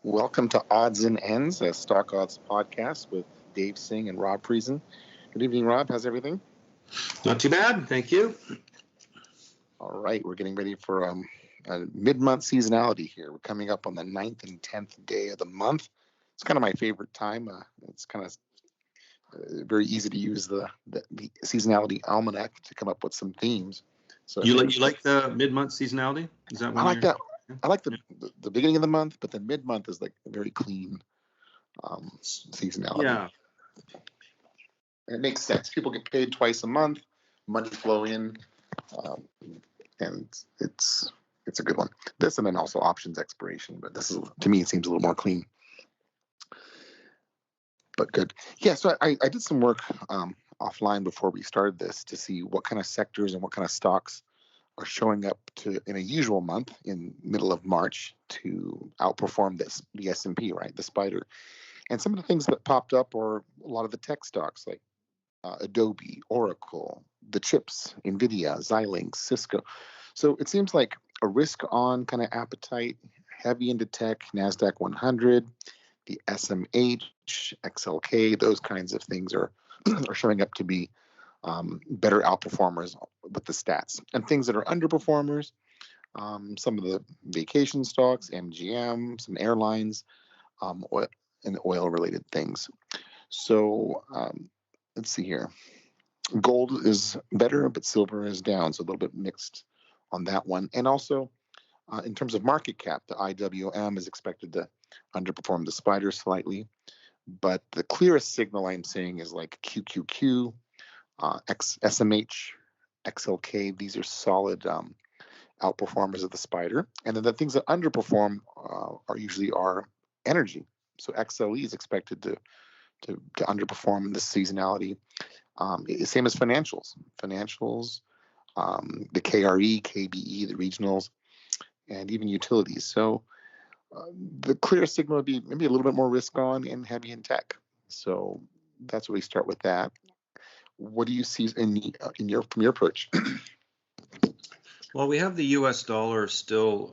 Welcome to Odds and Ends, a StockOdds podcast with Dave Singh and Rob Friesen. Good evening, Rob. How's everything? Not too bad, thank you. All right, we're getting ready for a mid-month seasonality here. We're coming up on the 9th and 10th day of the month. It's kind of my favorite time. It's kind of very easy to use the seasonality almanac to come up with some themes. So you like the mid-month seasonality? Is that? I like that. I like the beginning of the month, but the mid-month is like a very clean seasonality. Yeah. It makes sense. People get paid twice a month, money flow in, and it's a good one. This and then also options expiration, but this is, to me, it seems a little more clean. But good. Yeah, so I did some work offline before we started this to see what kind of sectors and what kind of stocks are showing up in a usual month in middle of March to outperform the S&P, right, the spider. And some of the things that popped up are a lot of the tech stocks like Adobe, Oracle, the chips, NVIDIA, Xilinx, Cisco. So it seems like a risk-on kind of appetite, heavy into tech, NASDAQ 100, the SMH, XLK, those kinds of things are showing up to be better outperformers with the stats. And things that are underperformers, some of the vacation stocks, MGM, some airlines, oil and oil-related things. So let's see here. Gold is better, but silver is down, so a little bit mixed on that one. And also, in terms of market cap, the IWM is expected to underperform the spider slightly. But the clearest signal I'm seeing is like QQQ, SMH, XLK. These are solid outperformers of the spider. And then the things that underperform are usually our energy. So XLE is expected to underperform in this seasonality. Same as financials. The KRE, KBE, the regionals, and even utilities. So the clear signal would be maybe a little bit more risk on and heavy in tech. So that's where we start with that. What do you see from your approach? Well, we have the U.S. dollar still,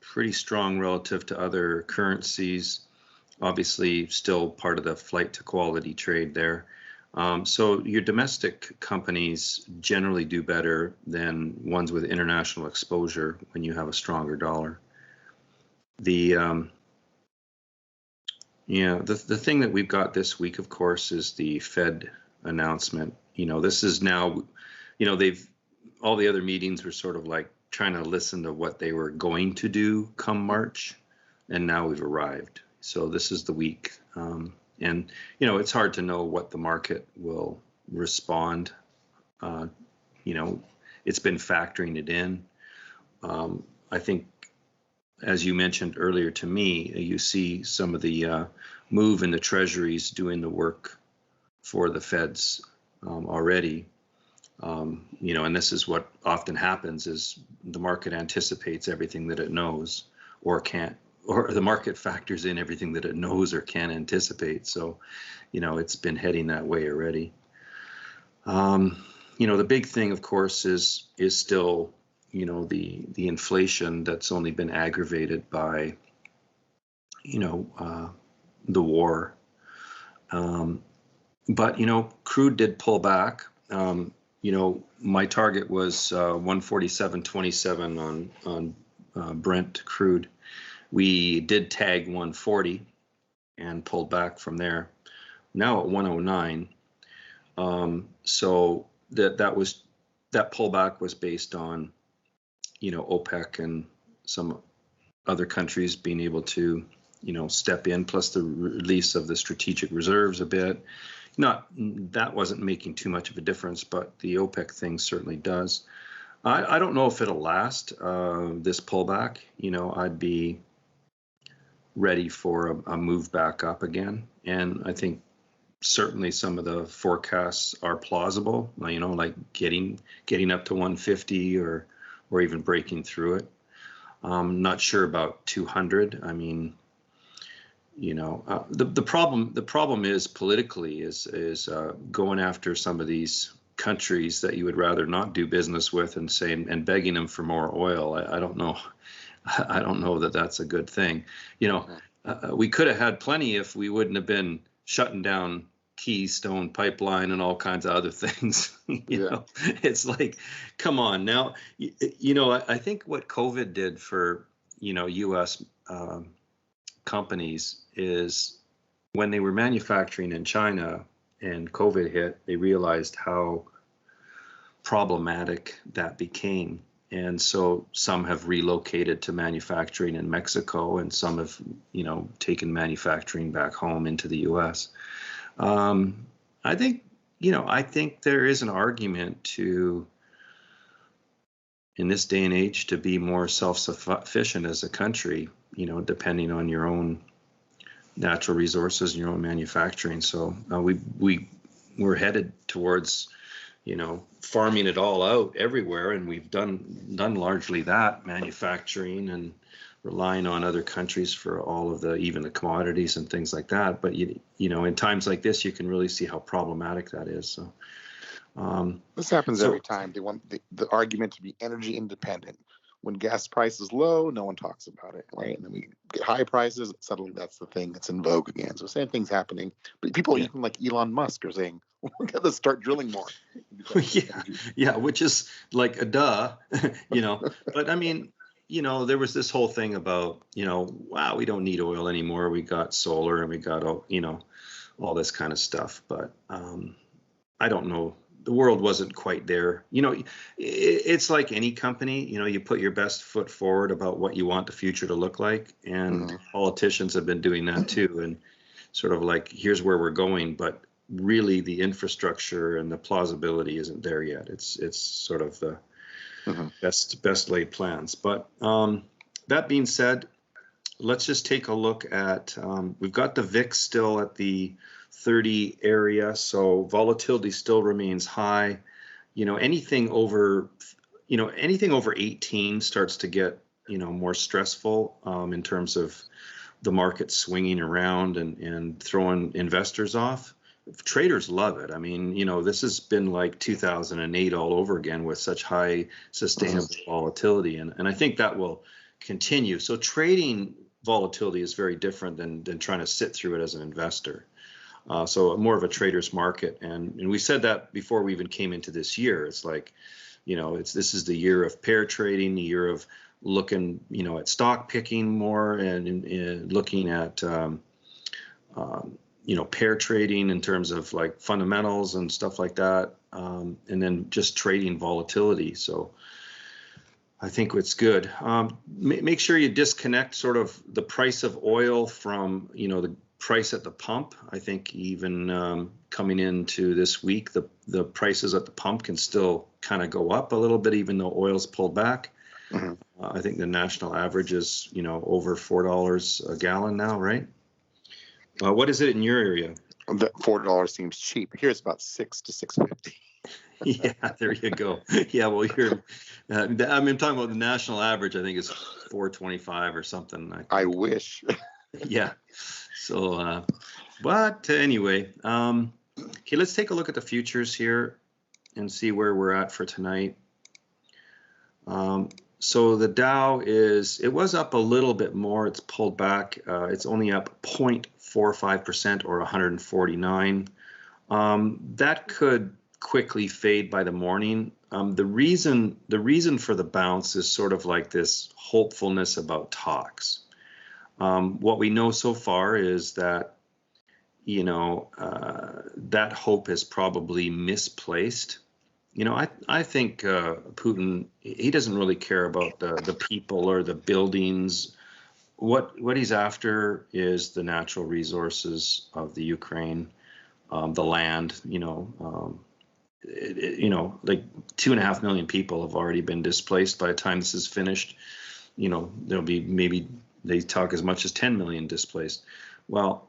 pretty strong relative to other currencies. Obviously, still part of the flight to quality trade there. So your domestic companies generally do better than ones with international exposure when you have a stronger dollar. The thing that we've got this week, of course, is the Fed announcement. This is now, all the other meetings were sort of like trying to listen to what they were going to do come March, and now we've arrived. So this is the week. And, it's hard to know what the market will respond. It's been factoring it in. I think, as you mentioned earlier to me, you see some of the move in the treasuries doing the work for the Feds already. And this is what often happens is the market anticipates everything that it knows or can't, or the market factors in everything that it knows or can anticipate. So, it's been heading that way already. The big thing, of course, is still, the inflation that's only been aggravated by, the war. But, crude did pull back. My target was 147.27 on Brent crude. We did tag 140 and pulled back from there. Now at 109. So that pullback was based on, OPEC and some other countries being able to, step in, plus the release of the strategic reserves a bit. That wasn't making too much of a difference, but the OPEC thing certainly does. I don't know if it'll last, this pullback. I'd be ready for a move back up again. And I think certainly some of the forecasts are plausible, like getting up to 150 or even breaking through it. Not sure about 200. I mean, the problem is politically is going after some of these countries that you would rather not do business with and begging them for more oil. I don't know I don't know that that's a good thing. You know, we could have had plenty if we wouldn't have been shutting down Keystone Pipeline and all kinds of other things. You know, it's like, come on now. You know, I think what COVID did for, you know, U.S. Companies is when they were manufacturing in China and COVID hit, they realized how problematic that became. And so some have relocated to manufacturing in Mexico, and some have, you know, taken manufacturing back home into the U.S. I think, you know, I think there is an argument to, in this day and age, to be more self-sufficient as a country, you know, depending on your own natural resources and your own manufacturing. So we're headed towards, you know, farming it all out everywhere, and we've done largely that, manufacturing and relying on other countries for all of the, even the commodities and things like that. But you know, in times like this, you can really see how problematic that is. So this happens every time. They want the argument to be energy independent. When gas price is low, no one talks about it, right? And then we get high prices, suddenly that's the thing that's in vogue again. So same thing's happening. But people, even like Elon Musk, are saying, we're going to start drilling more. Yeah, which is like a duh, you know. But I mean, you know, there was this whole thing about, you know, wow, we don't need oil anymore. We got solar and we got, you know, all this kind of stuff. But I don't know. The world wasn't quite there. You know, it's like any company, you know, you put your best foot forward about what you want the future to look like. And politicians have been doing that too. And sort of like, here's where we're going. But really the infrastructure and the plausibility isn't there yet. It's sort of the best laid plans. But that being said, let's just take a look at, we've got the VIX still at the 30 area, so volatility still remains high. You know, anything over 18 starts to get, you know, more stressful in terms of the market swinging around and throwing investors off. Traders love it. I mean, you know, this has been like 2008 all over again with such high sustainable volatility, and I think that will continue. So trading volatility is very different than trying to sit through it as an investor. So more of a trader's market, and we said that before we even came into this year. It's like, you know, this is the year of pair trading, the year of looking, you know, at stock picking more and looking at you know, pair trading in terms of like fundamentals and stuff like that, and then just trading volatility. So I think it's good. Make sure you disconnect sort of the price of oil from, you know, the price at the pump. I think even coming into this week, the prices at the pump can still kind of go up a little bit, even though oil's pulled back. I think the national average is, you know, over $4 a gallon now, right? What is it in your area? The $4 seems cheap. Here it's about $6 to $6.50. Yeah, there you go. Yeah, well, you're. I mean, I'm talking about the national average. I think it's $4.25 or something. I wish. Yeah. So, but anyway, okay, let's take a look at the futures here and see where we're at for tonight. So the Dow it was up a little bit more. It's pulled back. It's only up 0.45% or 149. That could quickly fade by the morning. The reason for the bounce is sort of like this hopefulness about talks. What we know so far is that, you know, that hope is probably misplaced. You know, I think Putin, he doesn't really care about the people or the buildings. What he's after is the natural resources of the Ukraine, the land. You know, you know, like 2.5 million people have already been displaced. By the time this is finished, you know, there'll be maybe they talk as much as 10 million displaced. Well,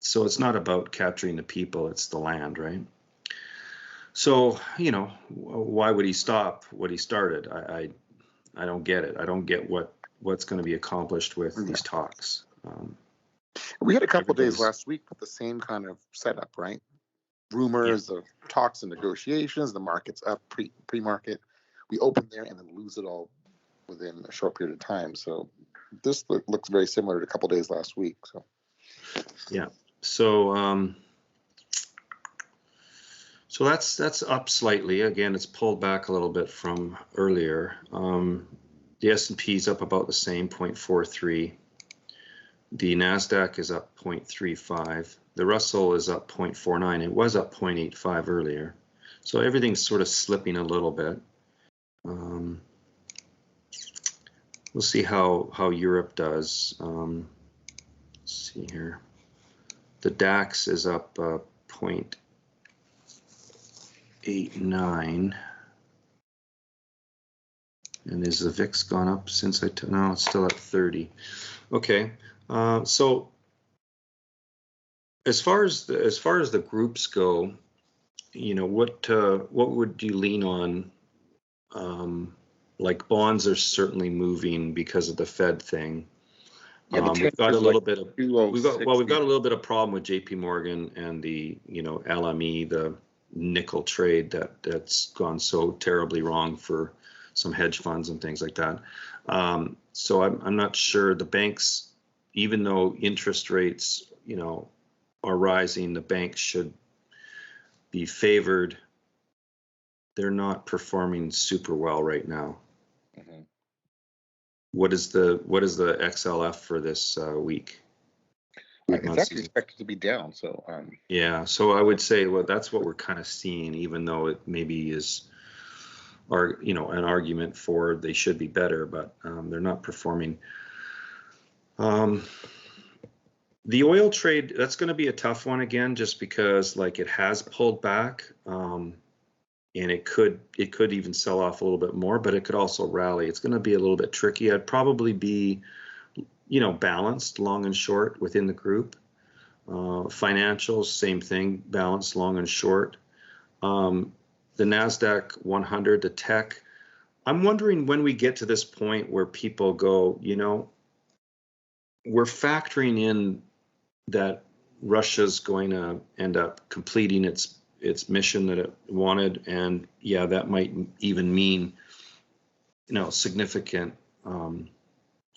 so it's not about capturing the people; it's the land, right? So, you know, why would he stop what he started? I don't get it. I don't get what's going to be accomplished with these talks. We had a couple of days last week with the same kind of setup, right? Rumors of talks and negotiations. The market's up pre-market. We open there and then lose it all within a short period of time. So this looks very similar to a couple days last week. So yeah. So so that's up slightly. Again, it's pulled back a little bit from earlier. The S&P is up about the same, 0.43. The NASDAQ is up 0.35. The Russell is up 0.49. It was up 0.85 earlier. So everything's sort of slipping a little bit. We'll see how Europe does. Let's see here. The DAX is up 0.89. And is the VIX gone up since no, it's still at 30. Okay. So as far as the groups go, you know, what would you lean on? Like bonds are certainly moving because of the Fed thing. yeah, We've got a little bit of we've got a 206. little bit of problem with J.P. Morgan and the LME, the nickel trade that's gone so terribly wrong for some hedge funds and things like that. So I'm not sure the banks, even though interest rates are rising, the banks should be favored. They're not performing super well right now. Mm-hmm. What is the XLF for this week? It's actually expected to be down. So yeah, so I would say, well, that's what we're kind of seeing, even though it maybe is an argument for they should be better, but they're not performing. The oil trade, that's going to be a tough one again, just because like it has pulled back, and it could even sell off a little bit more, but it could also rally. It's going to be a little bit tricky. I'd probably be, balanced long and short within the group. Financials, same thing, balanced long and short. The NASDAQ 100, the tech. I'm wondering when we get to this point where people go, we're factoring in that Russia's going to end up completing its mission that it wanted, and yeah, that might even mean significant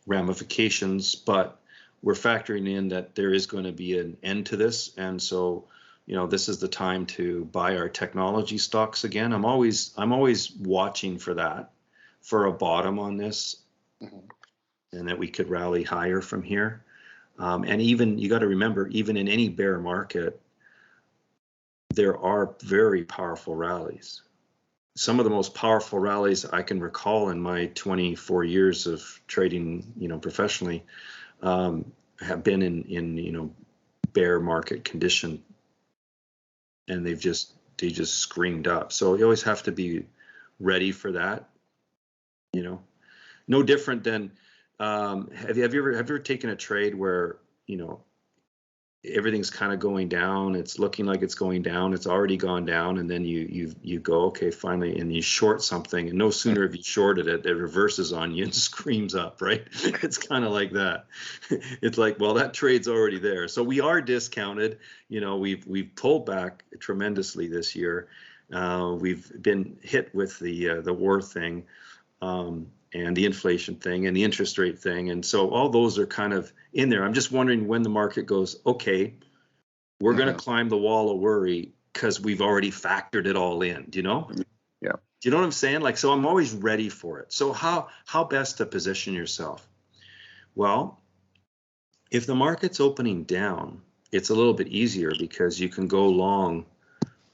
ramifications, but we're factoring in that there is going to be an end to this, and so this is the time to buy our technology stocks again. I'm always watching for that, for a bottom on this, and that we could rally higher from here. And even, you got to remember, even in any bear market, there are very powerful rallies. Some of the most powerful rallies I can recall in my 24 years of trading, professionally, have been in bear market condition, and they just screamed up. So you always have to be ready for that. No different than have you ever taken a trade where everything's kind of going down, it's looking like it's going down, it's already gone down, and then you go, okay, finally, and you short something, and no sooner have you shorted it, it reverses on you and screams up, right? It's kind of like that. It's like, well, that trade's already there. So we are discounted. We've pulled back tremendously this year. We've been hit with the war thing, and the inflation thing and the interest rate thing. And so all those are kind of in there. I'm just wondering when the market goes, okay, we're going to climb the wall of worry because we've already factored it all in, do you know? Yeah. Do you know what I'm saying? Like, so I'm always ready for it. So how best to position yourself? Well, if the market's opening down, it's a little bit easier because you can go long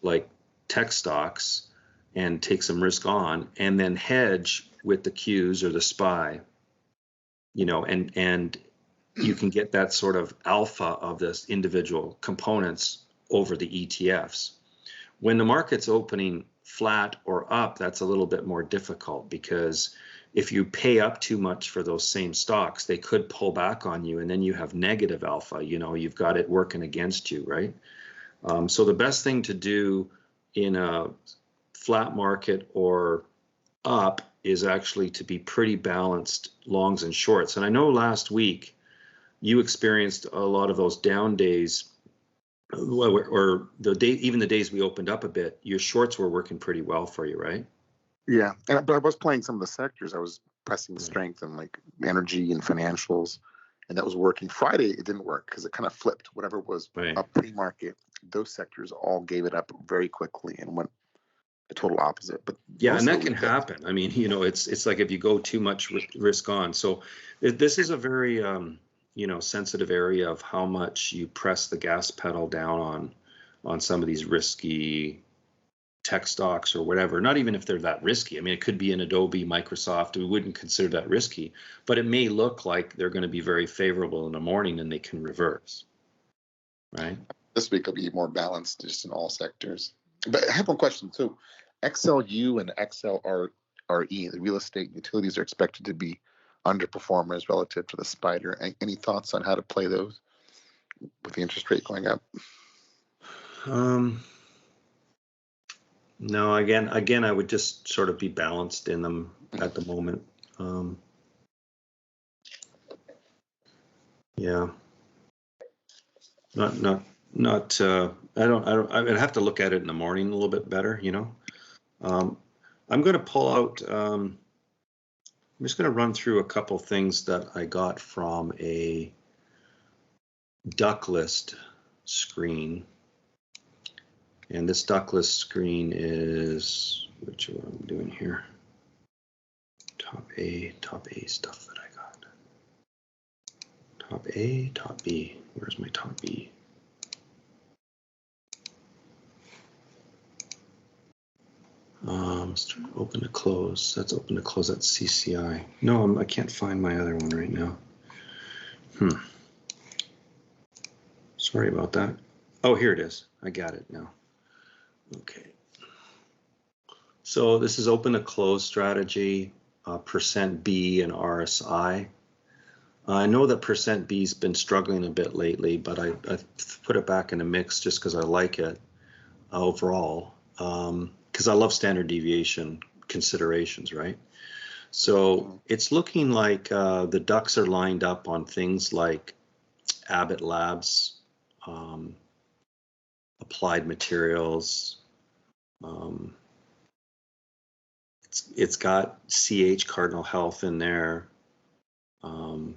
like tech stocks and take some risk on, and then hedge with the Qs or the SPY, and you can get that sort of alpha of this individual components over the ETFs. When the market's opening flat or up, that's a little bit more difficult, because if you pay up too much for those same stocks, they could pull back on you, and then you have negative alpha. You've got it working against you, right? So the best thing to do in a flat market or up is actually to be pretty balanced longs and shorts. And I know last week you experienced a lot of those down days, or even the days we opened up a bit, your shorts were working pretty well for you, right? Yeah, but I was playing some of the sectors. I was pressing strength and like energy and financials, and that was working. Friday it didn't work because it kind of flipped. Whatever was up pre-market, those sectors all gave it up very quickly and went the total opposite. But yeah, and that can happen. I mean, it's like if you go too much risk on. So this is a very sensitive area of how much you press the gas pedal down on some of these risky tech stocks or whatever. Not even if they're that risky. I mean, it could be an Adobe, Microsoft. We wouldn't consider that risky, but it may look like they're going to be very favorable in the morning and they can reverse. Right. This week will be more balanced just in all sectors. But I have one question. So XLU and XLRE, the real estate utilities, are expected to be underperformers relative to the spider. Any thoughts on how to play those with the interest rate going up? No, again, I would just sort of be balanced in them at the moment. Yeah. Not. I'd have to look at it in the morning a little bit better, I'm going to pull out. I'm just going to run through a couple things that I got from a duck list screen. And this duck list screen is, which one I'm doing here? Top A stuff that I got. Top A, top B. Where's my top B? Open to close. That's open to close. That's CCI. No, I can't find my other one right now. Sorry about that. Oh, here it is. I got it now. Okay. So this is open to close strategy, percent B and RSI. I know that percent B's been struggling a bit lately, but I put it back in the mix just because I like it overall. Because I love standard deviation considerations, right? So it's looking like the ducks are lined up on things like Abbott Labs, Applied Materials. It's got CH Cardinal Health in there. I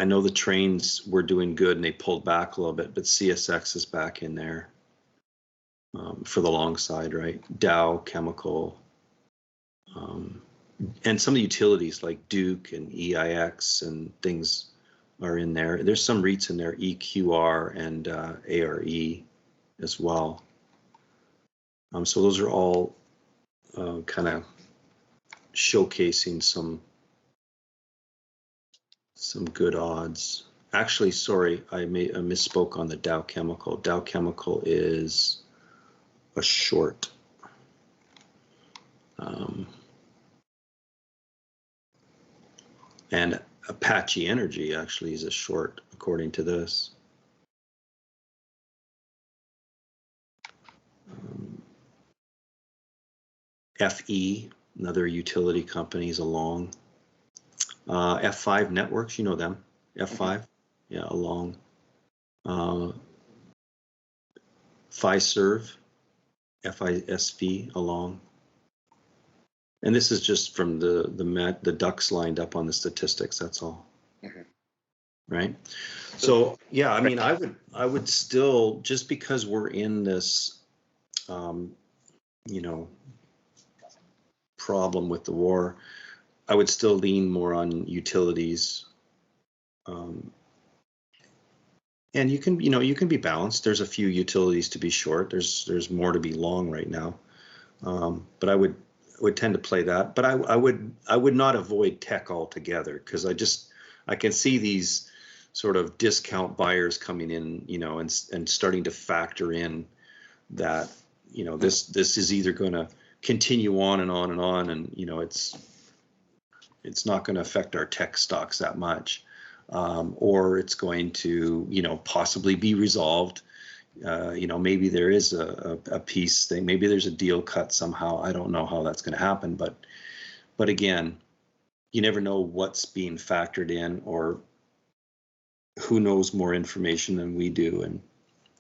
know the trains were doing good and they pulled back a little bit, but CSX is back in there. For the long side, right? Dow Chemical, and some of the utilities like Duke and EIX and things are in there. There's some REITs in there, EQR and ARE as well. So those are all kind of showcasing some good odds. Actually, sorry, I misspoke on the Dow Chemical. Dow Chemical is a short. And Apache Energy actually is a short, according to this. FE, another utility company, is a long. F5 Networks, you know them. F5, yeah, a long. Fiserv, FISV, a long. And this is just from the ducks lined up on the statistics. That's all. Right. So yeah, I mean, I would still, just because we're in this, problem with the war, I would still lean more on utilities. And you can be balanced. There's a few utilities to be short. There's more to be long right now. But I would tend to play that. But I would not avoid tech altogether, because I can see these sort of discount buyers coming in, and starting to factor in that, this is either going to continue on and on and on, and it's not going to affect our tech stocks that much, or it's going to possibly be resolved. Maybe there is a peace thing, maybe there's a deal cut somehow. I don't know how that's going to happen, but again, you never know what's being factored in, or who knows more information than we do, and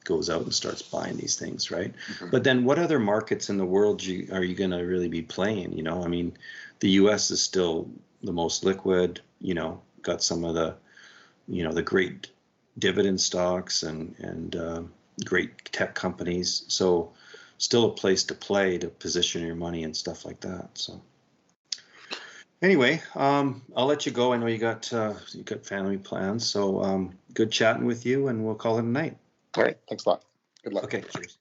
goes out and starts buying these things, right? Mhm. But then what other markets in the world are you going to really be playing? You know, I mean, the U.S. is still the most liquid, you know, got some of the, you know, the great dividend stocks and great tech companies. So still a place to play, to position your money and stuff like that. So anyway, I'll let you go. I know you got family plans. So good chatting with you, and we'll call it a night. All right. Thanks a lot. Good luck. Okay, cheers.